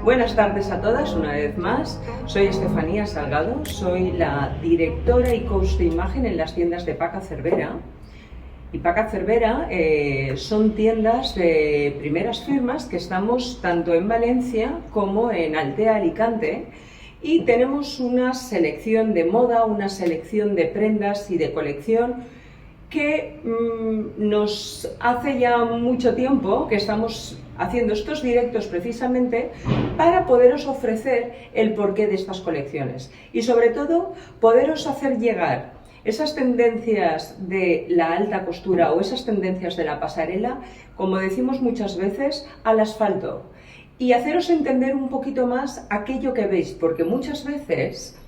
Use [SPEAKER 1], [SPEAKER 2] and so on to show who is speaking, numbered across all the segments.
[SPEAKER 1] Buenas tardes a todas, una vez más. Soy Estefanía Salgado, soy la directora y coach de imagen en las tiendas de Paca Cervera. Y Paca Cervera son tiendas de primeras firmas que estamos tanto en Valencia como en Altea, Alicante. Y tenemos una selección de moda, una selección de prendas y de colección que nos hace ya mucho tiempo que estamos haciendo estos directos precisamente para poderos ofrecer el porqué de estas colecciones y sobre todo poderos hacer llegar esas tendencias de la alta costura o esas tendencias de la pasarela, como decimos muchas veces, al asfalto y haceros entender un poquito más aquello que veis, porque muchas veces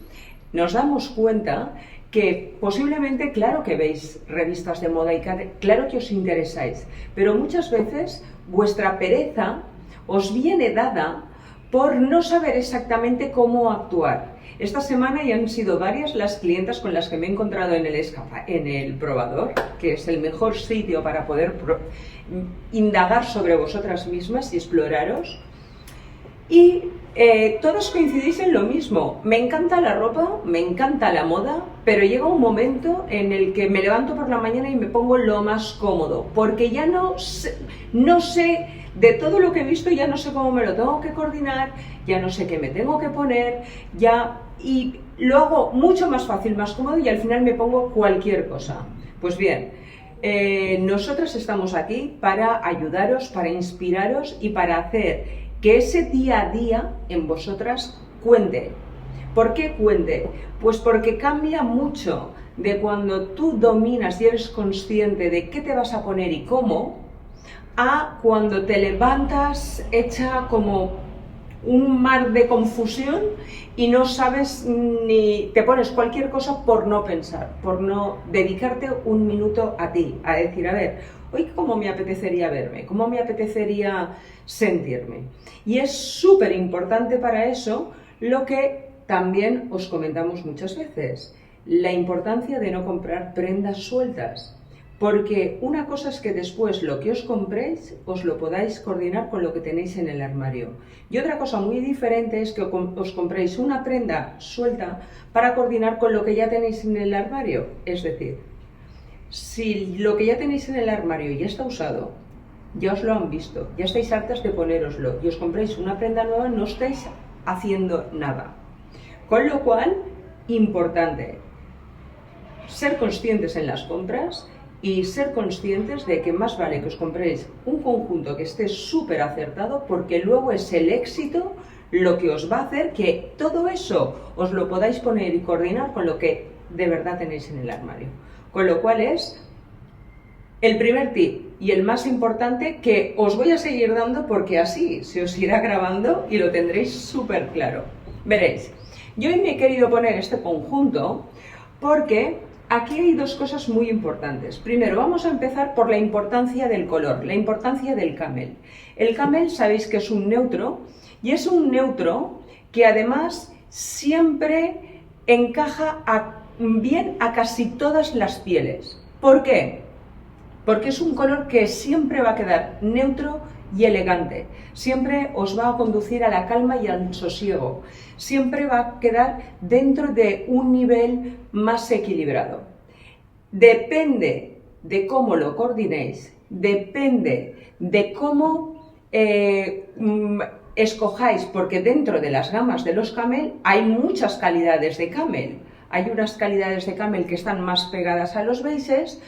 [SPEAKER 1] nos damos cuenta que posiblemente, claro que veis revistas de moda y claro que os interesáis, pero muchas veces vuestra pereza os viene dada por no saber exactamente cómo actuar. Esta semana ya han sido varias las clientas con las que me he encontrado en el probador, que es el mejor sitio para poder indagar sobre vosotras mismas y exploraros. Y todos coincidís en lo mismo. Me encanta la ropa, me encanta la moda, pero llega un momento en el que me levanto por la mañana y me pongo lo más cómodo, porque ya no sé de todo lo que he visto, ya no sé cómo me lo tengo que coordinar, ya no sé qué me tengo que poner, y lo hago mucho más fácil, más cómodo, y al final me pongo cualquier cosa. Pues bien, nosotras estamos aquí para ayudaros, para inspiraros y para hacer que ese día a día en vosotras cuente. ¿Por qué cuente? Pues porque cambia mucho de cuando tú dominas y eres consciente de qué te vas a poner y cómo, a cuando te levantas hecha como un mar de confusión y no sabes ni te pones cualquier cosa por no pensar, por no dedicarte un minuto a ti, a decir, a ver, hoy cómo me apetecería verme, cómo me apetecería sentirme. Y es súper importante para eso lo que también os comentamos muchas veces, la importancia de no comprar prendas sueltas. Porque una cosa es que después lo que os compréis os lo podáis coordinar con lo que tenéis en el armario. Y otra cosa muy diferente es que os compréis una prenda suelta para coordinar con lo que ya tenéis en el armario. Es decir, si lo que ya tenéis en el armario ya está usado, ya os lo han visto, ya estáis hartas de ponéroslo y os compréis una prenda nueva, no estáis haciendo nada. Con lo cual, importante, ser conscientes en las compras y ser conscientes de que más vale que os compréis un conjunto que esté súper acertado, porque luego es el éxito lo que os va a hacer que todo eso os lo podáis poner y coordinar con lo que de verdad tenéis en el armario. Con lo cual es el primer tip y el más importante que os voy a seguir dando, porque así se os irá grabando y lo tendréis súper claro. Veréis, yo hoy me he querido poner este conjunto porque aquí hay dos cosas muy importantes. Primero, vamos a empezar por la importancia del color, la importancia del camel. El camel sabéis que es un neutro, y es un neutro que además siempre encaja bien a casi todas las pieles. ¿Por qué? Porque es un color que siempre va a quedar neutro y elegante. Siempre os va a conducir a la calma y al sosiego. Siempre va a quedar dentro de un nivel más equilibrado. Depende de cómo lo coordinéis, depende de cómo escojáis, porque dentro de las gamas de los camel hay muchas calidades de camel. Hay unas calidades de camel que están más pegadas a los beiges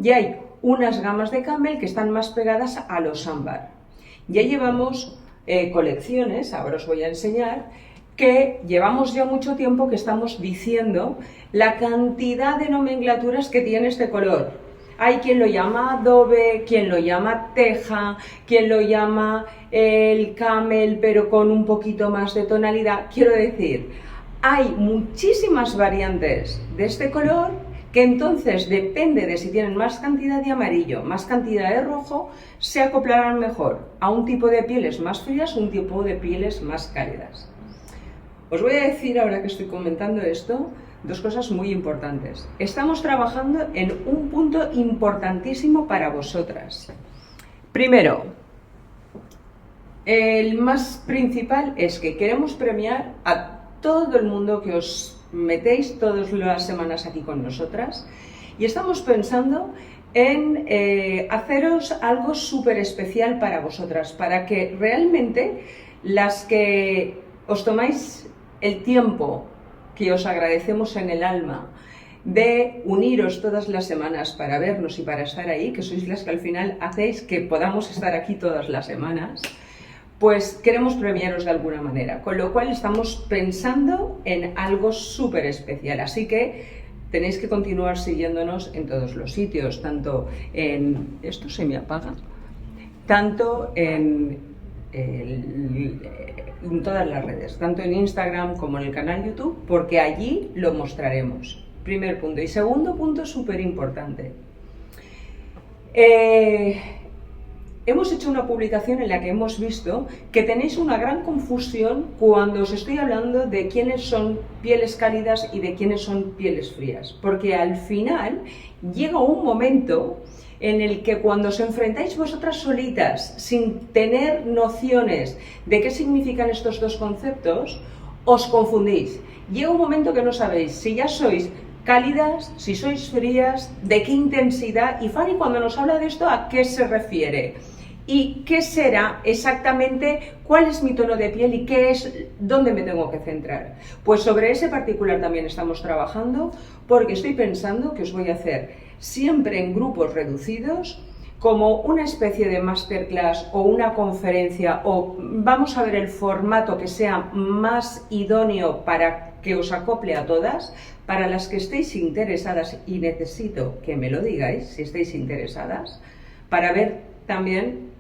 [SPEAKER 1] y hay unas gamas de camel que están más pegadas a los ámbar. Ya llevamos colecciones, ahora os voy a enseñar, que llevamos ya mucho tiempo que estamos diciendo la cantidad de nomenclaturas que tiene este color. Hay quien lo llama adobe, quien lo llama teja, quien lo llama el camel, pero con un poquito más de tonalidad. Quiero decir, hay muchísimas variantes de este color que entonces depende de si tienen más cantidad de amarillo, más cantidad de rojo, se acoplarán mejor a un tipo de pieles más frías o un tipo de pieles más cálidas. Os voy a decir, ahora que estoy comentando esto, dos cosas muy importantes. Estamos trabajando en un punto importantísimo para vosotras. Primero, El más principal es que queremos premiar a todo el mundo que os metéis todas las semanas aquí con nosotras y estamos pensando en haceros algo súper especial para vosotras, para que realmente las que os tomáis el tiempo que os agradecemos en el alma de uniros todas las semanas para vernos y para estar ahí, que sois las que al final hacéis que podamos estar aquí todas las semanas, pues queremos premiaros de alguna manera, con lo cual estamos pensando en algo súper especial, así que tenéis que continuar siguiéndonos en todos los sitios, tanto en... ¿Esto se me apaga? Tanto en todas las redes, tanto en Instagram como en el canal YouTube, porque allí lo mostraremos. Primer punto. Y segundo punto súper importante. Hemos hecho una publicación en la que hemos visto que tenéis una gran confusión cuando os estoy hablando de quiénes son pieles cálidas y de quiénes son pieles frías, porque al final llega un momento en el que cuando os enfrentáis vosotras solitas, sin tener nociones de qué significan estos dos conceptos, os confundís. Llega un momento que no sabéis si ya sois cálidas, si sois frías, de qué intensidad, y Fanny cuando nos habla de esto, ¿a qué se refiere? ¿Y qué será exactamente, cuál es mi tono de piel y qué es, dónde me tengo que centrar? Pues sobre ese particular también estamos trabajando, porque estoy pensando que os voy a hacer siempre en grupos reducidos, como una especie de masterclass o una conferencia, o vamos a ver el formato que sea más idóneo para que os acople a todas, para las que estéis interesadas, y necesito que me lo digáis si estáis interesadas, para ver también,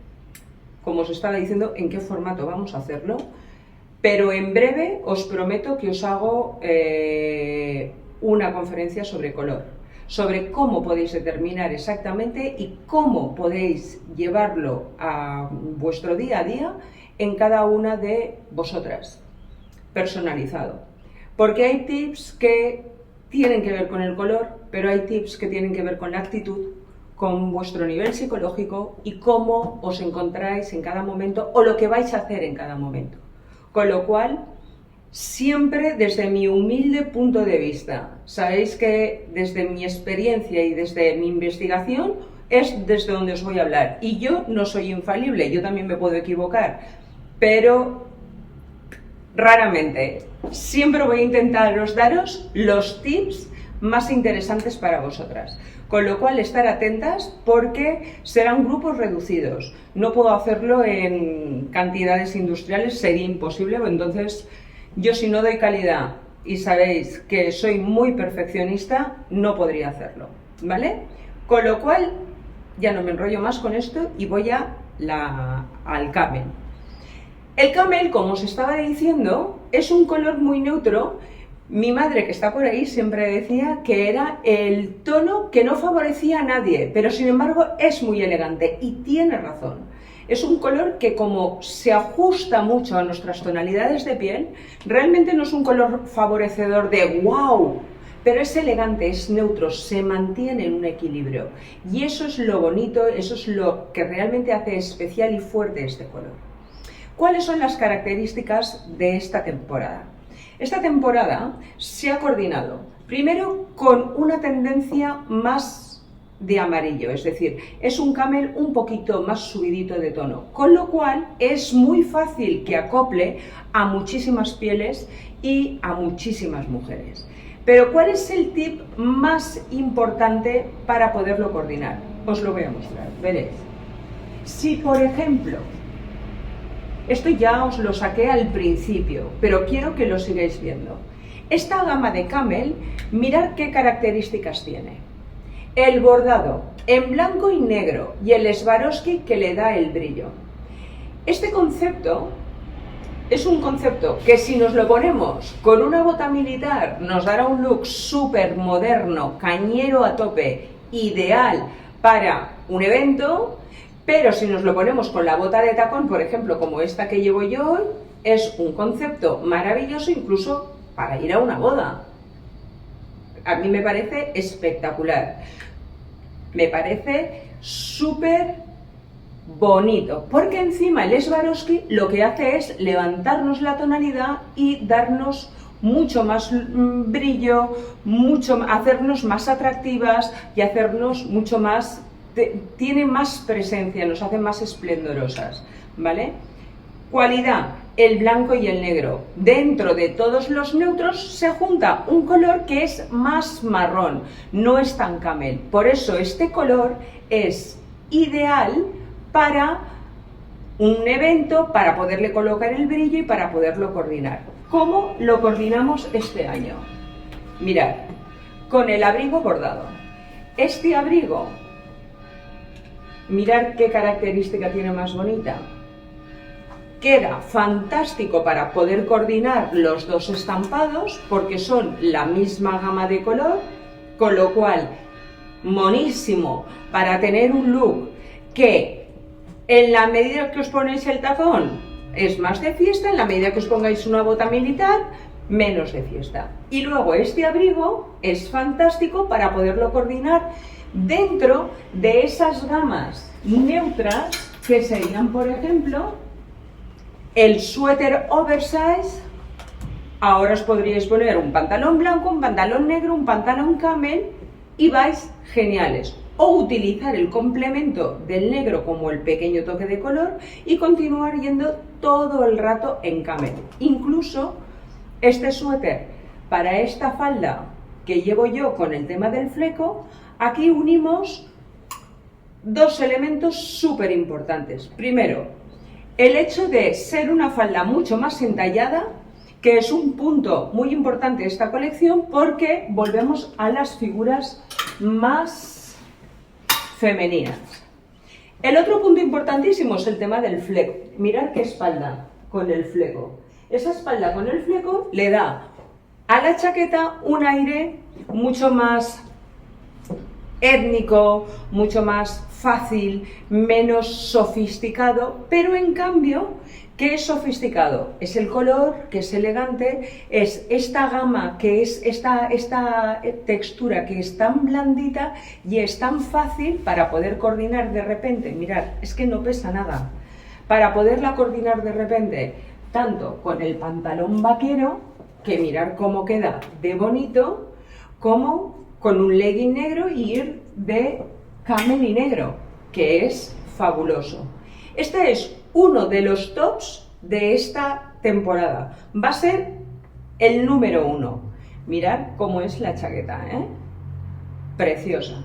[SPEAKER 1] como os estaba diciendo, en qué formato vamos a hacerlo, pero en breve os prometo que os hago una conferencia sobre color, sobre cómo podéis determinar exactamente y cómo podéis llevarlo a vuestro día a día en cada una de vosotras, personalizado. Porque hay tips que tienen que ver con el color, pero hay tips que tienen que ver con la actitud, con vuestro nivel psicológico y cómo os encontráis en cada momento o lo que vais a hacer en cada momento. Con lo cual, siempre desde mi humilde punto de vista, sabéis que desde mi experiencia y desde mi investigación es desde donde os voy a hablar. Y yo no soy infalible, yo también me puedo equivocar, pero raramente. Siempre voy a intentaros daros los tips más interesantes para vosotras. Con lo cual, estar atentas porque serán grupos reducidos. No puedo hacerlo en cantidades industriales, sería imposible, entonces yo si no doy calidad y sabéis que soy muy perfeccionista, no podría hacerlo, ¿vale? Con lo cual, ya no me enrollo más con esto y voy al camel. El camel, como os estaba diciendo, es un color muy neutro. Mi madre, que está por ahí, siempre decía que era el tono que no favorecía a nadie, pero sin embargo es muy elegante y tiene razón. Es un color que, como se ajusta mucho a nuestras tonalidades de piel, realmente no es un color favorecedor de ¡wow!, pero es elegante, es neutro, se mantiene en un equilibrio. Y eso es lo bonito, eso es lo que realmente hace especial y fuerte este color. ¿Cuáles son las características de esta temporada? Esta temporada se ha coordinado, primero, con una tendencia más de amarillo, es decir, es un camel un poquito más subidito de tono, con lo cual es muy fácil que acople a muchísimas pieles y a muchísimas mujeres. Pero ¿cuál es el tip más importante para poderlo coordinar? Os lo voy a mostrar, veréis. Si, por ejemplo, esto ya os lo saqué al principio, pero quiero que lo sigáis viendo. Esta gama de camel, mirad qué características tiene. El bordado en blanco y negro y el Swarovski que le da el brillo. Este concepto es un concepto que, si nos lo ponemos con una bota militar, nos dará un look súper moderno, cañero a tope, ideal para un evento. Pero si nos lo ponemos con la bota de tacón, por ejemplo, como esta que llevo yo hoy, es un concepto maravilloso incluso para ir a una boda. A mí me parece espectacular. Me parece súper bonito, porque encima el Swarovski lo que hace es levantarnos la tonalidad y darnos mucho más brillo, hacernos más atractivas y hacernos mucho más, tiene más presencia, nos hace más esplendorosas, ¿vale? Cualidad, el blanco y el negro. Dentro de todos los neutros se junta un color que es más marrón, no es tan camel. Por eso este color es ideal para un evento, para poderle colocar el brillo y para poderlo coordinar. ¿Cómo lo coordinamos este año? Mirad, con el abrigo bordado. Este abrigo, mirad qué característica tiene más bonita. Queda fantástico para poder coordinar los dos estampados porque son la misma gama de color, con lo cual, monísimo para tener un look que en la medida que os ponéis el tacón es más de fiesta, en la medida que os pongáis una bota militar, menos de fiesta. Y luego este abrigo es fantástico para poderlo coordinar dentro de esas gamas neutras que serían, por ejemplo, el suéter oversize. Ahora os podríais poner un pantalón blanco, un pantalón negro, un pantalón camel y vais geniales. O utilizar el complemento del negro como el pequeño toque de color y continuar yendo todo el rato en camel. Incluso este suéter para esta falda que llevo yo con el tema del fleco, aquí unimos dos elementos súper importantes. Primero, el hecho de ser una falda mucho más entallada, que es un punto muy importante de esta colección porque volvemos a las figuras más femeninas. El otro punto importantísimo es el tema del fleco. Mirad qué espalda con el fleco. Esa espalda con el fleco le da a la chaqueta un aire mucho más étnico, mucho más fácil, menos sofisticado, pero en cambio, ¿qué es sofisticado? Es el color, que es elegante, es esta gama, que es esta textura que es tan blandita y es tan fácil para poder coordinar de repente. Mirad, es que no pesa nada. Para poderla coordinar de repente, tanto con el pantalón vaquero, que mirad cómo queda de bonito, como con un legging negro y ir de camel y negro, que es fabuloso. Este es uno de los tops de esta temporada. Va a ser el número 1. Mirad cómo es la chaqueta, ¿eh? Preciosa.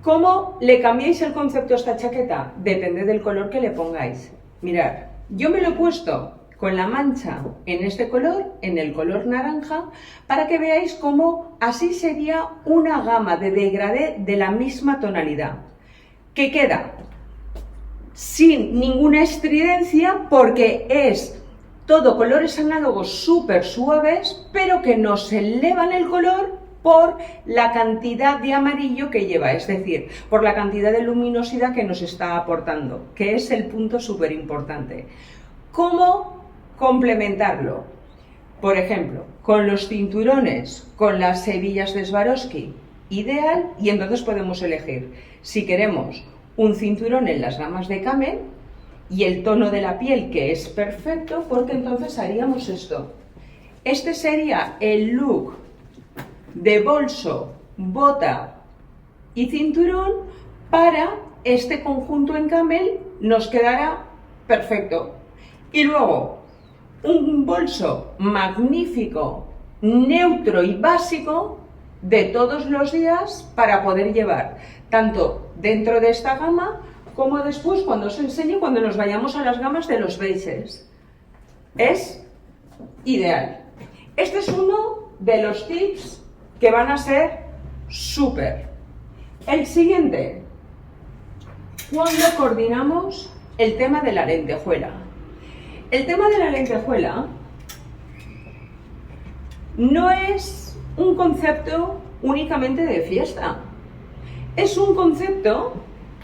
[SPEAKER 1] ¿Cómo le cambiáis el concepto a esta chaqueta? Depende del color que le pongáis. Mirad, yo me lo he puesto con la mancha en este color, en el color naranja, para que veáis cómo así sería una gama de degradé de la misma tonalidad, que queda sin ninguna estridencia porque es todo colores análogos súper suaves, pero que nos elevan el color por la cantidad de amarillo que lleva, es decir, por la cantidad de luminosidad que nos está aportando, que es el punto súper importante. ¿Cómo complementarlo? Por ejemplo, con los cinturones, con las hebillas de Swarovski, ideal, y entonces podemos elegir si queremos un cinturón en las gamas de camel y el tono de la piel, que es perfecto, porque entonces haríamos esto. Este sería el look de bolso, bota y cinturón. Para este conjunto en camel nos quedará perfecto. Y luego un bolso magnífico, neutro y básico de todos los días para poder llevar tanto dentro de esta gama como después cuando os enseñe, cuando nos vayamos a las gamas de los beiges. Es ideal. Este es uno de los tips que van a ser súper. El siguiente, cuando coordinamos el tema de la lentejuela. El tema de la lentejuela no es un concepto únicamente de fiesta. Es un concepto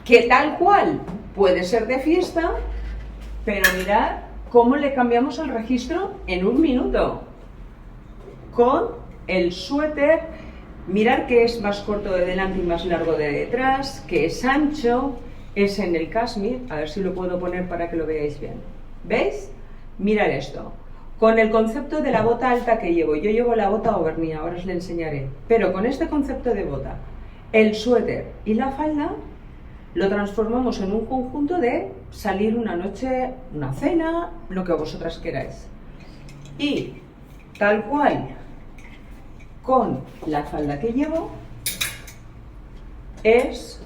[SPEAKER 1] que tal cual puede ser de fiesta, pero mirad cómo le cambiamos el registro en un minuto. Con el suéter, mirad que es más corto de delante y más largo de detrás, que es ancho, es en el cashmere. A ver si lo puedo poner para que lo veáis bien. ¿Veis? Mirad esto. Con el concepto de la bota alta que llevo, yo llevo la bota Auvergne, ahora os la enseñaré, pero con este concepto de bota, el suéter y la falda lo transformamos en un conjunto de salir una noche, una cena, lo que vosotras queráis. Y tal cual, con la falda que llevo, es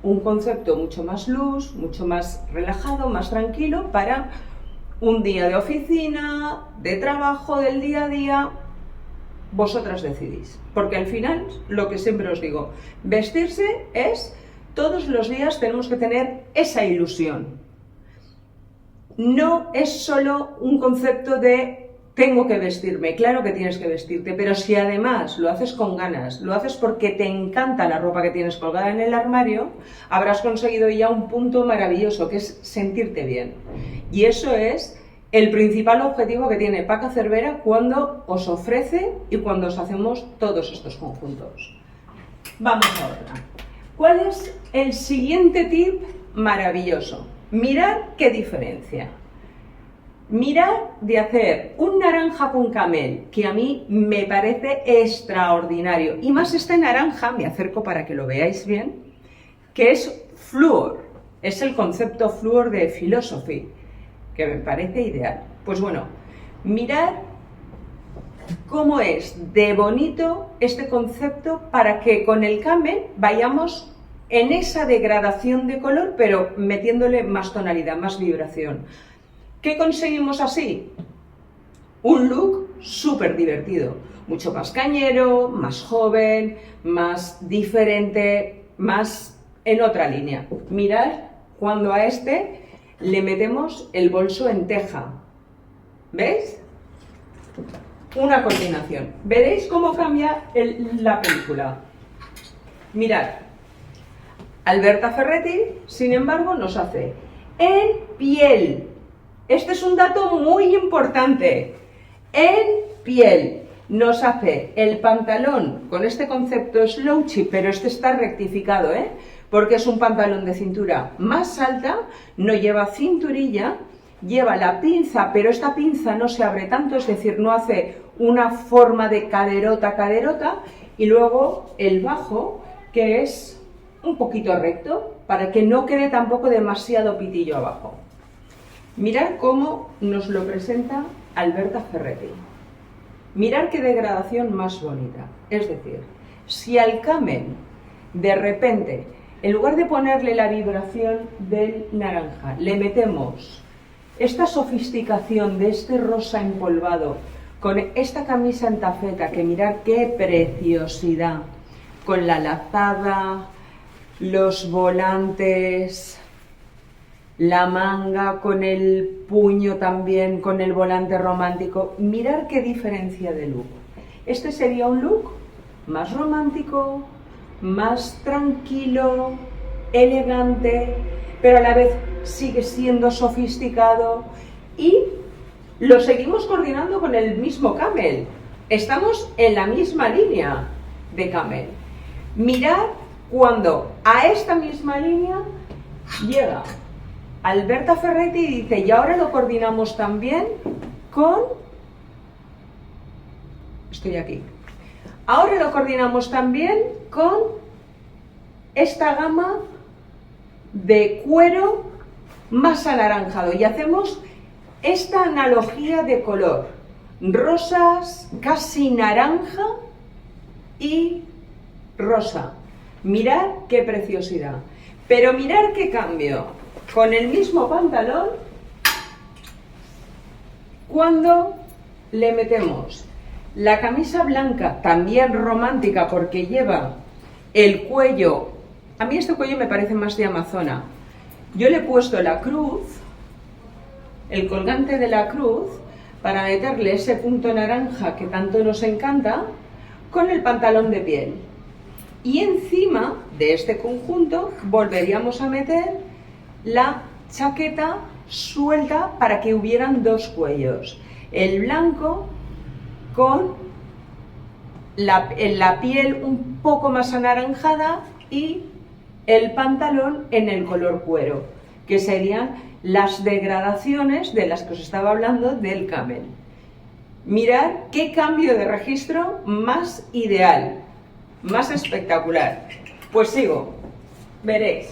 [SPEAKER 1] un concepto mucho más loose, mucho más relajado, más tranquilo para un día de oficina, de trabajo, del día a día. Vosotras decidís, porque al final, lo que siempre os digo, vestirse es, todos los días tenemos que tener esa ilusión. No es solo un concepto de tengo que vestirme, claro que tienes que vestirte, pero si además lo haces con ganas, lo haces porque te encanta la ropa que tienes colgada en el armario, habrás conseguido ya un punto maravilloso, que es sentirte bien. Y eso es el principal objetivo que tiene Paca Cervera cuando os ofrece y cuando os hacemos todos estos conjuntos. Vamos ahora. ¿Cuál es el siguiente tip maravilloso? Mirad qué diferencia. Mirad de hacer un naranja con camel, que a mí me parece extraordinario. Y más este naranja, me acerco para que lo veáis bien, que es Fluor. Es el concepto Fluor de Philosophy, que me parece ideal. Pues bueno, mirad cómo es de bonito este concepto para que con el camel vayamos en esa degradación de color, pero metiéndole más tonalidad, más vibración. ¿Qué conseguimos así? Un look súper divertido, mucho más cañero, más joven, más diferente, más en otra línea. Mirad cuando a este le metemos el bolso en teja. ¿Veis? Una coordinación. Veréis cómo cambia la película. Mirad. Alberta Ferretti, sin embargo, nos hace en piel. Este es un dato muy importante. En piel nos hace el pantalón con este concepto slouchy, pero este está rectificado, porque es un pantalón de cintura más alta, no lleva cinturilla, lleva la pinza, pero esta pinza no se abre tanto, es decir, no hace una forma de caderota, y luego el bajo, que es un poquito recto, para que no quede tampoco demasiado pitillo abajo. Mirad cómo nos lo presenta Alberta Ferretti. Mirad qué degradación más bonita. Es decir, si al camel, de repente, en lugar de ponerle la vibración del naranja, le metemos esta sofisticación de este rosa empolvado, con esta camisa en tafeta, que mirad qué preciosidad, con la lazada, los volantes, la manga con el puño también, con el volante romántico. Mirad qué diferencia de look. Este sería un look más romántico, más tranquilo, elegante, pero a la vez sigue siendo sofisticado, y lo seguimos coordinando con el mismo camel. Estamos en la misma línea de camel. Mirad cuando a esta misma línea llega Alberta Ferretti y dice, y ahora lo coordinamos también con... Estoy aquí. Ahora lo coordinamos también con esta gama de cuero más anaranjado, y hacemos esta analogía de color, rosas, casi naranja y rosa. Mirad qué preciosidad. Pero mirad qué cambio con el mismo pantalón cuando le metemos la camisa blanca, también romántica porque lleva el cuello. A mí este cuello me parece más de amazona. Yo le he puesto la cruz, el colgante de la cruz, para meterle ese punto naranja que tanto nos encanta, con el pantalón de piel. Y encima de este conjunto volveríamos a meter la chaqueta suelta para que hubieran dos cuellos. El blanco con la piel un poco más anaranjada y el pantalón en el color cuero, que serían las degradaciones de las que os estaba hablando del camel. Mirad qué cambio de registro más ideal, más espectacular. Pues sigo, veréis.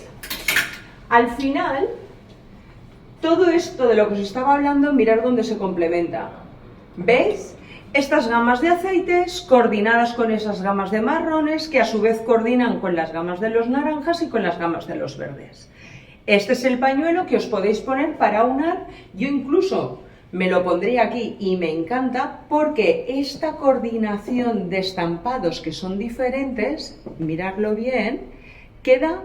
[SPEAKER 1] Al final, todo esto de lo que os estaba hablando, mirad dónde se complementa. ¿Veis? Estas gamas de aceites coordinadas con esas gamas de marrones que a su vez coordinan con las gamas de los naranjas y con las gamas de los verdes. Este es el pañuelo que os podéis poner para aunar. Yo incluso me lo pondría aquí y me encanta porque esta coordinación de estampados que son diferentes, miradlo bien, queda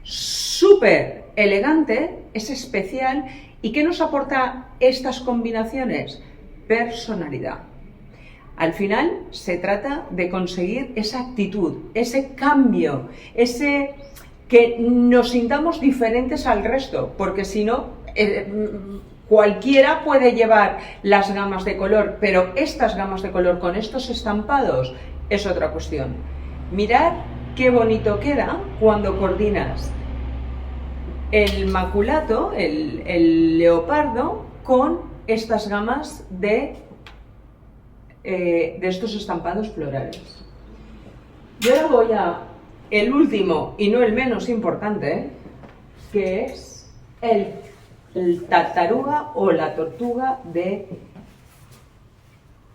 [SPEAKER 1] súper elegante, es especial. ¿Y qué nos aporta estas combinaciones? Personalidad. Al final se trata de conseguir esa actitud, ese cambio, ese que nos sintamos diferentes al resto, porque si no, cualquiera puede llevar las gamas de color, pero estas gamas de color con estos estampados es otra cuestión. Mirad qué bonito queda cuando coordinas el maculato, el leopardo, con estas gamas de estos estampados florales. Yo ahora voy a el último y no el menos importante, que es el tartaruga o la tortuga de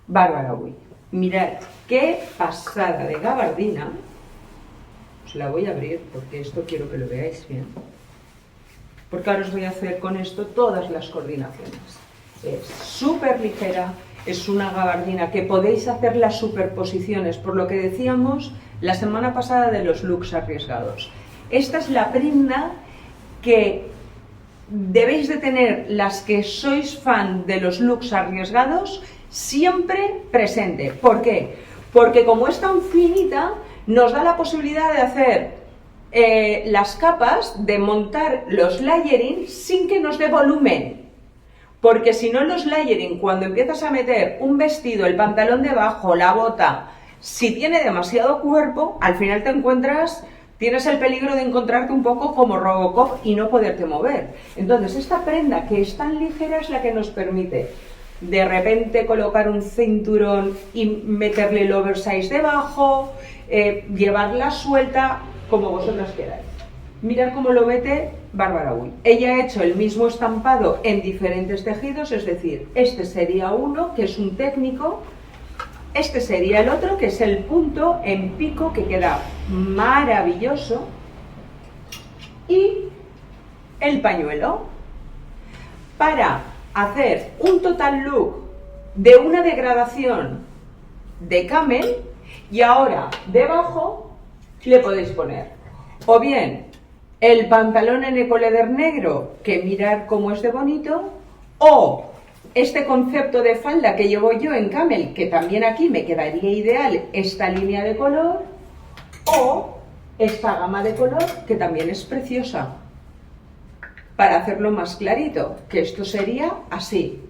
[SPEAKER 1] Bárbara Buy. Mirad qué pasada de gabardina. Os la voy a abrir porque esto quiero que lo veáis bien, porque ahora os voy a hacer con esto todas las coordinaciones. Es súper ligera, es una gabardina que podéis hacer las superposiciones, por lo que decíamos la semana pasada de los looks arriesgados. Esta es la prenda que debéis de tener las que sois fan de los looks arriesgados siempre presente. ¿Por qué? Porque como es tan finita, nos da la posibilidad de hacer las capas, de montar los layering sin que nos dé volumen. Porque si no, los layering, cuando empiezas a meter un vestido, el pantalón debajo, la bota, si tiene demasiado cuerpo, al final te encuentras, tienes el peligro de encontrarte un poco como Robocop y no poderte mover. Entonces, esta prenda que es tan ligera es la que nos permite de repente colocar un cinturón y meterle el oversize debajo, llevarla suelta, como vosotras queráis. Mirad cómo lo mete Bárbara Buy. Ella ha hecho el mismo estampado en diferentes tejidos, es decir, este sería uno, que es un técnico, este sería el otro, que es el punto en pico, que queda maravilloso, y el pañuelo, para hacer un total look de una degradación de camel, y ahora debajo le podéis poner o bien el pantalón en ecoleder negro, que mirad cómo es de bonito, o este concepto de falda que llevo yo en camel, que también aquí me quedaría ideal esta línea de color, o esta gama de color, que también es preciosa, para hacerlo más clarito, que esto sería así,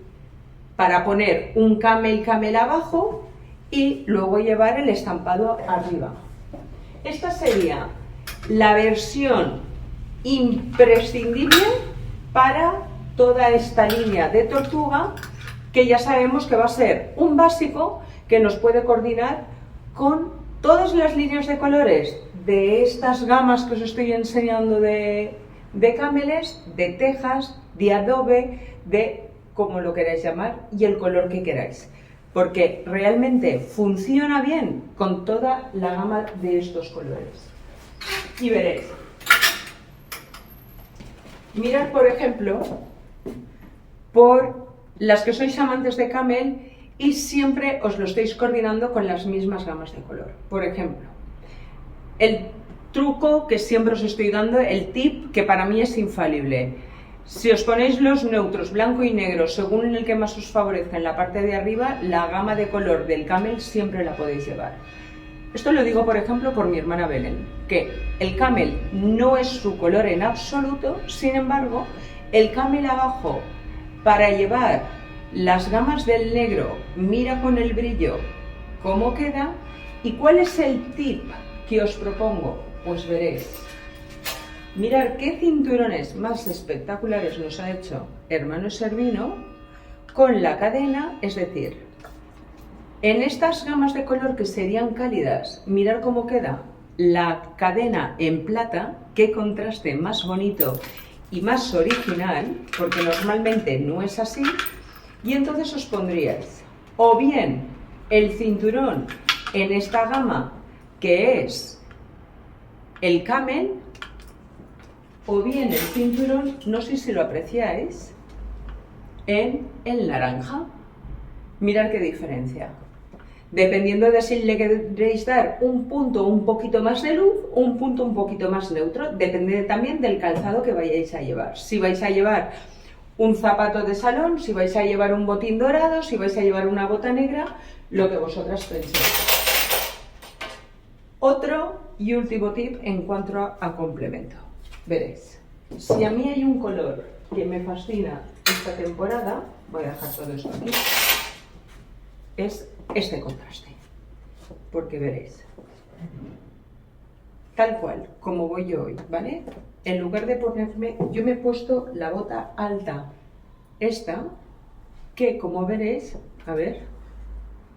[SPEAKER 1] para poner un camel abajo y luego llevar el estampado arriba. Esta sería la versión imprescindible para toda esta línea de tortuga, que ya sabemos que va a ser un básico que nos puede coordinar con todas las líneas de colores de estas gamas que os estoy enseñando de cameles, de tejas, de adobe, de como lo queráis llamar, y el color que queráis, porque realmente funciona bien con toda la gama de estos colores. Y veréis, mirad por ejemplo, por las que sois amantes de camel y siempre os lo estáis coordinando con las mismas gamas de color. Por ejemplo, el truco que siempre os estoy dando, el tip que para mí es infalible: si os ponéis los neutros blanco y negro según el que más os favorezca en la parte de arriba, la gama de color del camel siempre la podéis llevar. Esto lo digo, por ejemplo, por mi hermana Belén, que el camel no es su color en absoluto, sin embargo, el camel abajo, para llevar las gamas del negro, mira con el brillo cómo queda. ¿Y cuál es el tip que os propongo? Pues veréis, Mirar qué cinturones más espectaculares nos ha hecho Hermano Servino con la cadena, es decir, en estas gamas de color que serían cálidas, mirar cómo queda la cadena en plata, qué contraste más bonito y más original, porque normalmente no es así, y entonces os pondríais o bien el cinturón en esta gama que es el camel, o bien el cinturón, no sé si lo apreciáis, en el naranja. Mirad qué diferencia. Dependiendo de si le queréis dar un punto un poquito más de luz, un punto un poquito más neutro, depende también del calzado que vayáis a llevar. Si vais a llevar un zapato de salón, si vais a llevar un botín dorado, si vais a llevar una bota negra, lo que vosotras penséis. Otro y último tip en cuanto a complemento. Veréis, si a mí hay un color que me fascina esta temporada, voy a dejar todo esto aquí, es este contraste, porque veréis, tal cual, como voy yo hoy, ¿vale? En lugar de ponerme, yo me he puesto la bota alta, esta, que como veréis, a ver,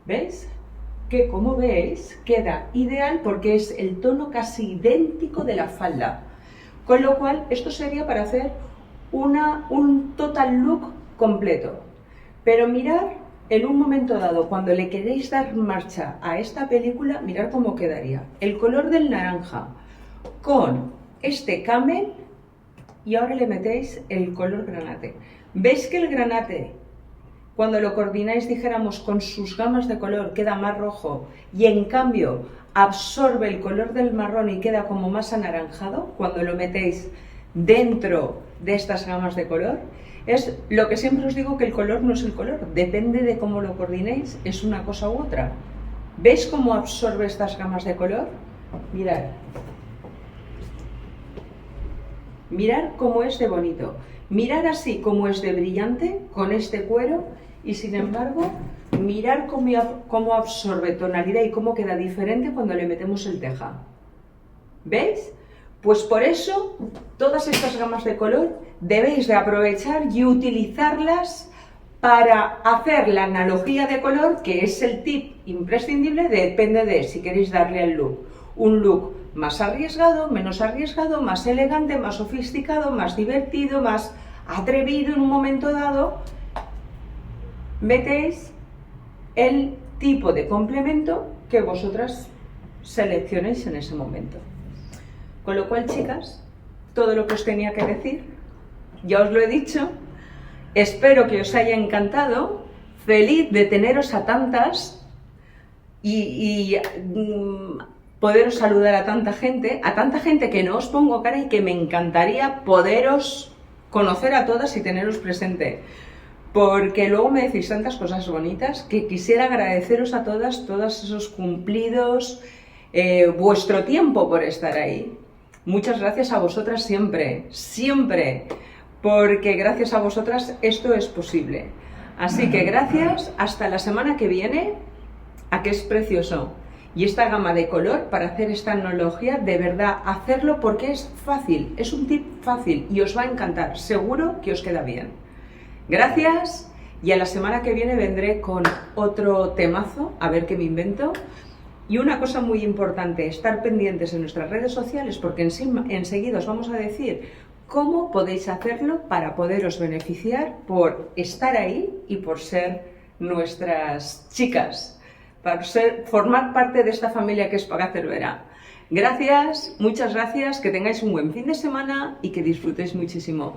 [SPEAKER 1] ¿veis? Que como veis, queda ideal porque es el tono casi idéntico de la falda. Con lo cual, esto sería para hacer un total look completo. Pero mirad, en un momento dado, cuando le queréis dar marcha a esta película, mirad cómo quedaría. El color del naranja con este camel y ahora le metéis el color granate. ¿Veis que el granate, cuando lo coordináis, dijéramos, con sus gamas de color, queda más rojo y en cambio absorbe el color del marrón y queda como más anaranjado cuando lo metéis dentro de estas gamas de color? Es lo que siempre os digo, que el color no es el color, depende de cómo lo coordinéis, es una cosa u otra. ¿Veis cómo absorbe estas gamas de color? Mirad. Mirad cómo es de bonito. Mirad así cómo es de brillante con este cuero y sin embargo mirar cómo absorbe tonalidad y cómo queda diferente cuando le metemos el teja. ¿Veis? Pues por eso todas estas gamas de color debéis de aprovechar y utilizarlas para hacer la analogía de color, que es el tip imprescindible, depende de si queréis darle al look un look más arriesgado, menos arriesgado, más elegante, más sofisticado, más divertido, más atrevido en un momento dado. Metéis el tipo de complemento que vosotras seleccionéis en ese momento. Con lo cual, chicas, todo lo que os tenía que decir, ya os lo he dicho. Espero que os haya encantado. Feliz de teneros a tantas y poderos saludar a tanta gente que no os pongo cara y que me encantaría poderos conocer a todas y teneros presente. Porque luego me decís tantas cosas bonitas que quisiera agradeceros a todas, todos esos cumplidos, vuestro tiempo por estar ahí. Muchas gracias a vosotras siempre, siempre, porque gracias a vosotras esto es posible. Así que gracias, hasta la semana que viene, a que es precioso. Y esta gama de color para hacer esta analogía, de verdad, hacerlo porque es fácil, es un tip fácil y os va a encantar, seguro que os queda bien. Gracias y a la semana que viene vendré con otro temazo, a ver qué me invento. Y una cosa muy importante, estar pendientes en nuestras redes sociales porque enseguida os vamos a decir cómo podéis hacerlo para poderos beneficiar por estar ahí y por ser nuestras chicas, para formar parte de esta familia que es Paca Cervera. Gracias, muchas gracias, que tengáis un buen fin de semana y que disfrutéis muchísimo.